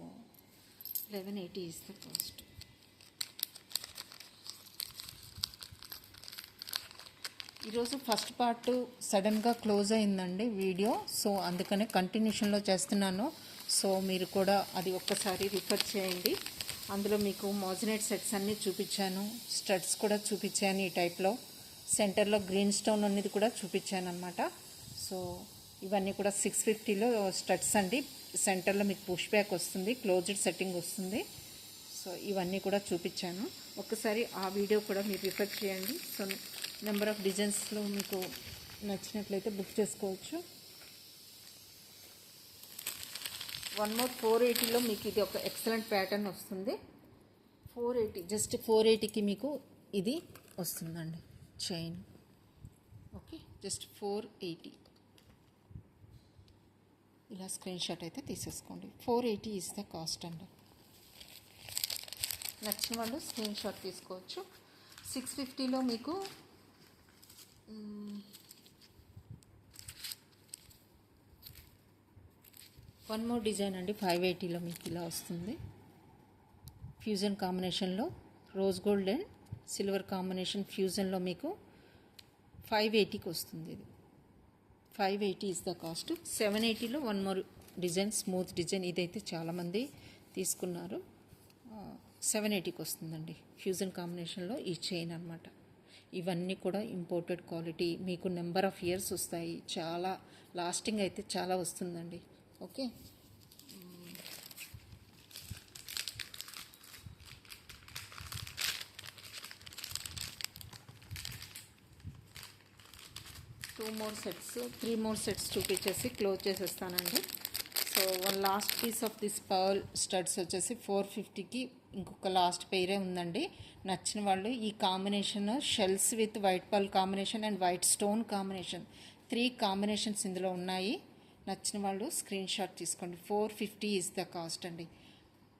Speaker 1: 1180 is the cost. ఈరోజు ఫస్ట్ పార్ట్ సడన్గా క్లోజ్ అయిందండి వీడియో. సో అందుకనే కంటిన్యూషన్లో చేస్తున్నాను. సో మీరు కూడా అది ఒక్కసారి రిఫర్ చేయండి. అందులో మీకు మోజనైట్ సెట్స్ అన్నీ చూపించాను, స్టడ్స్ కూడా చూపించాను. ఈ టైప్లో సెంటర్లో గ్రీన్ స్టోన్ అనేది కూడా చూపించాను అనమాట. సో ఇవన్నీ కూడా 650లో స్టడ్స్ అండి. సెంటర్లో మీకు పుష్ బ్యాక్ వస్తుంది, క్లోజ్డ్ సెట్టింగ్ వస్తుంది. సో ఇవన్నీ కూడా చూపించాను. ఒక్కసారి ఆ వీడియో కూడా మీరు రిఫర్ చేయండి. సో నెంబర్ ఆఫ్ డిజైన్స్లో మీకు నచ్చినట్లయితే బుక్ చేసుకోవచ్చు. వన్ మోర్ 480లో మీకు ఇది ఒక ఎక్సలెంట్ ప్యాటర్న్ వస్తుంది. 480, జస్ట్ 480కి మీకు ఇది వస్తుందండి చైన్. Okay, just 480. ఇలా స్క్రీన్ షాట్ అయితే తీసేసుకోండి. 480 ఈజ్ ద కాస్ట్ అండి. నచ్చిన వాళ్ళు స్క్రీన్ షాట్ తీసుకోవచ్చు. 650లో మీకు వన్ మోర్ డిజైన్ అండి. 580లో మీకు ఇలా వస్తుంది. ఫ్యూజన్ కాంబినేషన్లో rose gold and silver combination ఫ్యూజన్లో మీకు 580కి వస్తుంది ఇది. 580 ఇస్ ద కాస్ట్. 780లో one more design, smooth design, ఇదైతే చాలామంది తీసుకున్నారు. 780కి వస్తుందండి. ఫ్యూజన్ కాంబినేషన్లో ఈ చైన్ అనమాట. ఇవన్నీ కూడా ఇంపోర్టెడ్ క్వాలిటీ, మీకు నెంబర్ ఆఫ్ ఇయర్స్ వస్తాయి, చాలా లాస్టింగ్ అయితే చాలా వస్తుందండి. ఓకే, త్రీ మోర్ సెట్స్ చూపించేసి క్లోజ్ చేసేస్తానండి. So one last piece of this pearl studs వచ్చేసి 450కి ఇంకొక లాస్ట్ పెయిరే ఉందండి. నచ్చిన వాళ్ళు ఈ combination shells with white pearl combination and white stone combination, 3 combinations ఇందులో ఉన్నాయి. నచ్చిన వాళ్ళు స్క్రీన్ షాట్ తీసుకోండి. 450 ఈజ్ ద కాస్ట్ అండి.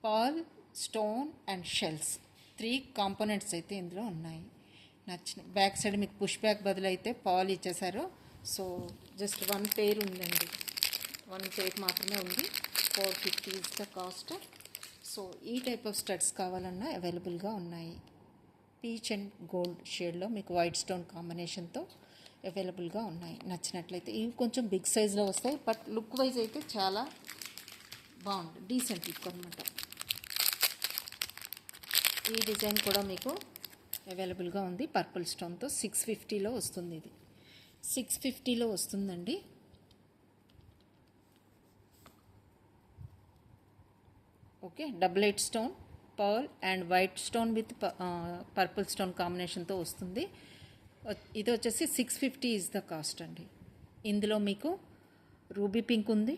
Speaker 1: Pearl, stone and shells 3 components అయితే ఇందులో ఉన్నాయి. నచ్చిన బ్యాక్ సైడ్ మీకు పుష్ బ్యాక్ బదులు అయితే పర్ల్ ఇచ్చేసారు. సో జస్ట్ 1 పెయిర్ ఉందండి, 1 పెయిర్ మాత్రమే ఉంది. 450 ఈజ్ ద కాస్ట్. సో ఈ టైప్ ఆఫ్ స్టడ్స్ కావాలన్నా అవైలబుల్గా ఉన్నాయి. పీచ్ అండ్ గోల్డ్ షేడ్లో మీకు వైట్ స్టోన్ కాంబినేషన్తో అవైలబుల్గా ఉన్నాయి. నచ్చినట్లయితే ఇవి కొంచెం బిగ్ సైజ్లో వస్తాయి, బట్ లుక్ వైజ్ అయితే చాలా బాగుంది, డీసెంట్ లుక్ అనమాట. ఈ డిజైన్ కూడా మీకు అవైలబుల్గా ఉంది పర్పుల్ స్టోన్తో. 650లో వస్తుంది. ఇది 650లో వస్తుందండి. Okay, 88 stone, pearl and white stone with purple stone కాంబినేషన్తో వస్తుంది. ఇది వచ్చేసి 650 ఈజ్ ద కాస్ట్ అండి. ఇందులో మీకు రూబీ పింక్ ఉంది,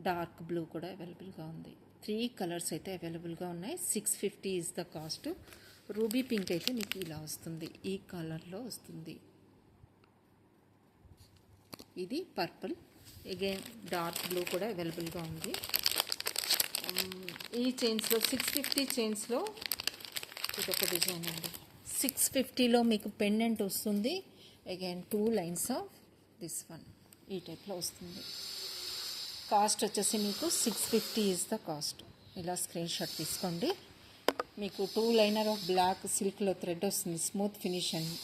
Speaker 1: డార్క్ బ్లూ కూడా అవైలబుల్గా ఉంది. 3 కలర్స్ అయితే అవైలబుల్గా ఉన్నాయి. 650 is the cost. Ruby pink అయితే మీకు ఇలా వస్తుంది, ఈ కలర్లో వస్తుంది. ఇది పర్పుల్, అగైన్ డార్క్ బ్లూ కూడా అవైలబుల్గా ఉంది. ఈ చైన్స్లో 650 చైన్స్లో ఇదొక డిజైన్ అండి. 650లో మీకు పెండెంట్ వస్తుంది, again 2 lines of this one, ఈ టైప్లో వస్తుంది. కాస్ట్ వచ్చేసి మీకు 650 ఈజ్ ద కాస్ట్. ఇలా స్క్రీన్ షాట్ తీసుకోండి. మీకు 2 లైనర్ ఆఫ్ బ్లాక్ సిల్క్లో థ్రెడ్ వస్తుంది, స్మూత్ ఫినిష్ అండి.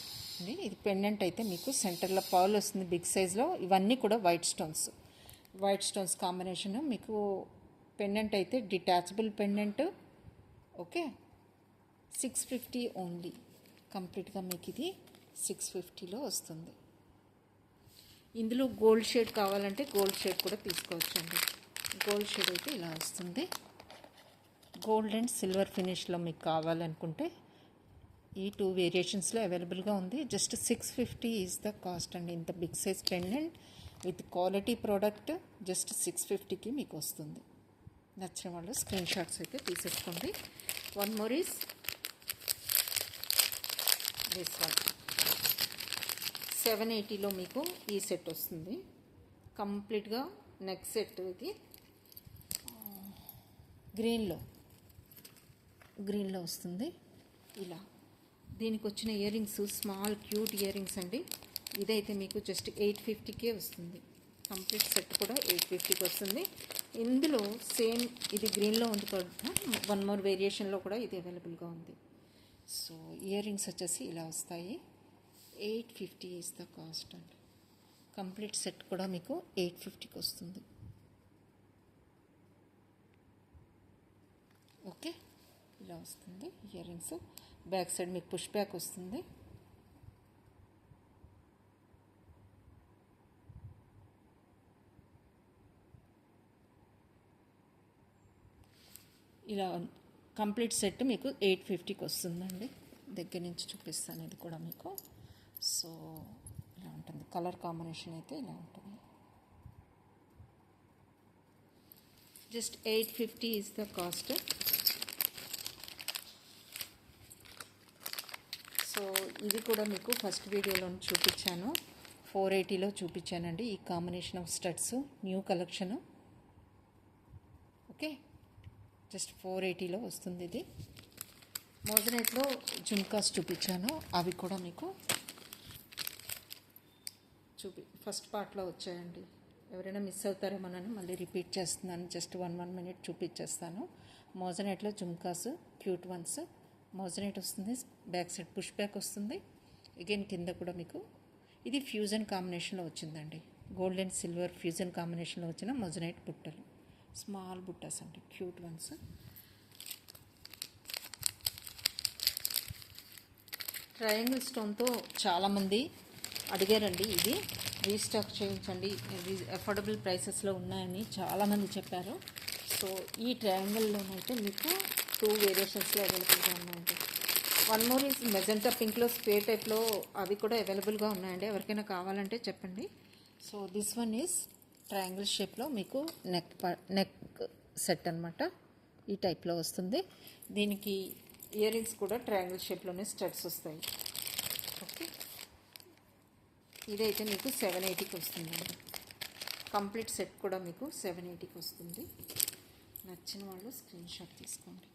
Speaker 1: ఇది పెండెంట్ అయితే మీకు సెంటర్లో పర్ల్ వస్తుంది బిగ్ సైజ్లో. ఇవన్నీ కూడా వైట్ స్టోన్స్ కాంబినేషన్. మీకు పెండెంట్ అయితే డిటాచబుల్ పెండెంట్. Okay, 650 only. కంప్లీట్గా మీకు ఇది 650లో వస్తుంది. ఇందులో గోల్డ్ షేడ్ కావాలంటే గోల్డ్ షేడ్ కూడా తీసుకోవచ్చండి. గోల్డ్ షేడ్ అయితే ఇలా వస్తుంది. గోల్డ్ అండ్ సిల్వర్ ఫినిష్లో మీకు కావాలనుకుంటే ఈ 2 వేరియేషన్స్లో అవైలబుల్గా ఉంది. జస్ట్ 650 ఈజ్ ద కాస్ట్ అండి. ఇంత big size pendant with quality product just 650కి మీకు వస్తుంది. నచ్చిన వాళ్ళు స్క్రీన్ షాట్స్ అయితే తీసేసుకోండి. One more is this one. 780లో మీకు ఈ సెట్ వస్తుంది. కంప్లీట్గా నెక్ సెట్. ఇది గ్రీన్లో వస్తుంది. ఇలా దీనికి వచ్చిన ear rings small cute ear rings అండి. ఇదైతే మీకు జస్ట్ 850కే వస్తుంది. కంప్లీట్ సెట్ కూడా 850కి వస్తుంది. ఇందులో సేమ్ ఇది గ్రీన్లో ఉంది కదా, 1 మోర్ వేరియేషన్లో కూడా ఇది అవైలబుల్గా ఉంది. సో ఇయర్ రింగ్స్ వచ్చేసి ఇలా వస్తాయి. 850 ఈజ్ ద కాస్ట్ అండి. కంప్లీట్ సెట్ కూడా మీకు 850కి వస్తుంది. ఓకే, ఇలా వస్తుంది ఇయర్ రింగ్స్. బ్యాక్ సైడ్ మీకు పుష్ బ్యాక్ వస్తుంది. ఇలా కంప్లీట్ సెట్ మీకు 850కి వస్తుందండి. దగ్గర నుంచి చూపిస్తాను ఇది కూడా మీకు. సో ఇలా ఉంటుంది. కలర్ కాంబినేషన్ అయితే ఇలా ఉంటుంది. Just 850 is the cost. So ఇది కూడా మీకు ఫస్ట్ వీడియోలో చూపించాను, 480లో చూపించానండి. ఈ combination of studs new collection. Okay, just 480లో వస్తుంది. ఇది మోజనైట్లో జుమ్కాస్ చూపించాను, అవి కూడా మీకు ఫస్ట్ పార్ట్లో వచ్చాయండి. ఎవరైనా మిస్ అవుతారేమోనని మళ్ళీ రిపీట్ చేస్తున్నాను. జస్ట్ 1 మినిట్ చూపించేస్తాను. మోజనైట్లో జుమ్కాస్ క్యూట్ వన్స్. మోజనైట్ వస్తుంది, బ్యాక్ సైడ్ పుష్ బ్యాక్ వస్తుంది. అగైన్ కింద కూడా మీకు ఇది ఫ్యూజన్ కాంబినేషన్లో వచ్చిందండి. గోల్డ్ అండ్ సిల్వర్ ఫ్యూజన్ కాంబినేషన్లో వచ్చిన మొజనైట్ బుట్టలు, స్మాల్ బుట్టస్ అండి, క్యూట్ వన్స్. ట్రయాంగిల్ స్టోన్తో చాలామంది అడిగారండి. ఇది రీస్టాక్ చేయించండి, అఫోర్డబుల్ ప్రైసెస్లో ఉన్నాయని చాలామంది చెప్పారు. సో ఈ ట్రయాంగిల్లోనైతే మీకు 2 వేరియేషన్స్లో అవైలబుల్గా ఉన్నాయండి. వన్ మోర్ ఈజ్ మెజెంటా పింక్లో స్క్వేర్ టైప్లో అవి కూడా అవైలబుల్గా ఉన్నాయండి. ఎవరికైనా కావాలంటే చెప్పండి. So this one is triangle షేప్లో మీకు నెక్ సెట్ అనమాట. ఈ టైప్లో వస్తుంది. దీనికి ఇయర్ రింగ్స్ కూడా ట్రయాంగిల్ షేప్లోనే స్టడ్స్ వస్తాయి. ఓకే, ఇదైతే మీకు 780కి వస్తుందండి. కంప్లీట్ సెట్ కూడా మీకు 780కి వస్తుంది. నచ్చిన వాళ్ళు స్క్రీన్ షాట్ తీసుకోండి.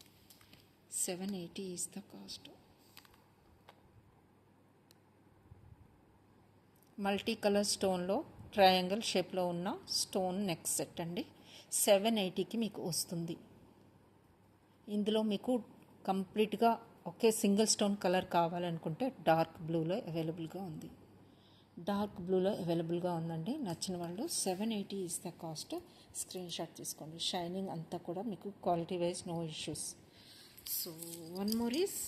Speaker 1: 780 is the cost. Multi colour స్టోన్లో ట్రయాంగిల్ షేప్లో ఉన్న స్టోన్ నెక్ సెట్ అండి. 780కి మీకు వస్తుంది. ఇందులో మీకు కంప్లీట్గా ఒకే సింగిల్ స్టోన్ కలర్ కావాలనుకుంటే డార్క్ బ్లూలో అవైలబుల్గా ఉంది. డార్క్ బ్లూలో అవైలబుల్గా ఉందండి. నచ్చిన వాళ్ళు 780 is the cost. Screenshot తీసుకోండి. షైనింగ్ అంతా కూడా మీకు quality wise no issues. So one more is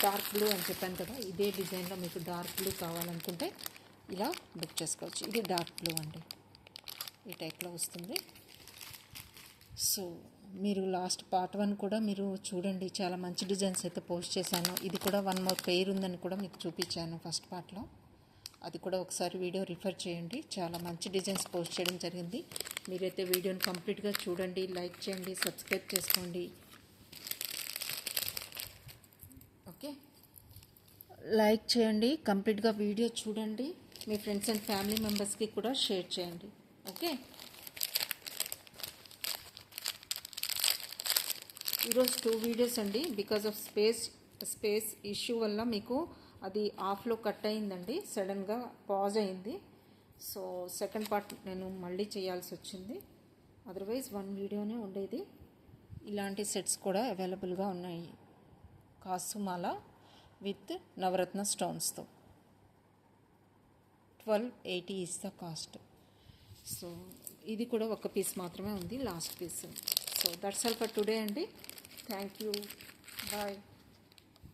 Speaker 1: dark blue అని చెప్పాను కదా, ఇదే డిజైన్లో మీకు డార్క్ బ్లూ కావాలనుకుంటే ఇలా బుక్ చేసుకోవచ్చు. ఇది డార్క్ బ్లూ అండి, ఈ టైప్లో వస్తుంది. సో మీరు లాస్ట్ పార్ట్ 1 కూడా మీరు చూడండి, చాలా మంచి డిజైన్స్ అయితే పోస్ట్ చేశాను. ఇది కూడా 1 మోర్ పెయిర్ ఉందని కూడా మీకు చూపించాను ఫస్ట్ పార్ట్లో. అది కూడా ఒకసారి వీడియో రిఫర్ చేయండి. చాలా మంచి డిజైన్స్ పోస్ట్ చేయడం జరిగింది. మీరైతే వీడియోని కంప్లీట్గా చూడండి, లైక్ చేయండి, సబ్స్క్రైబ్ చేసుకోండి. ఓకే, లైక్ చేయండి, కంప్లీట్గా వీడియో చూడండి, మీ ఫ్రెండ్స్ అండ్ ఫ్యామిలీ మెంబర్స్కి కూడా షేర్ చేయండి. ఓకే, ఈరోజు 2 వీడియోస్ అండి. బికాజ్ ఆఫ్ స్పేస్ ఇష్యూ వల్ల మీకు అది ఆఫ్లో కట్ అయిందండి, సడన్గా పాజ్ అయింది. సో సెకండ్ పార్ట్ నేను మళ్ళీ చేయాల్సి వచ్చింది. అదర్వైజ్ 1 వీడియోనే ఉండేది. ఇలాంటి సెట్స్ కూడా అవైలబుల్గా ఉన్నాయి. కాసుమాల విత్ నవరత్న స్టోన్స్తో 1280 ఈజ్ ద కాస్ట్. సో ఇది కూడా ఒక పీస్ మాత్రమే ఉంది, last piece. So that's all for today అండి. Thank you, bye.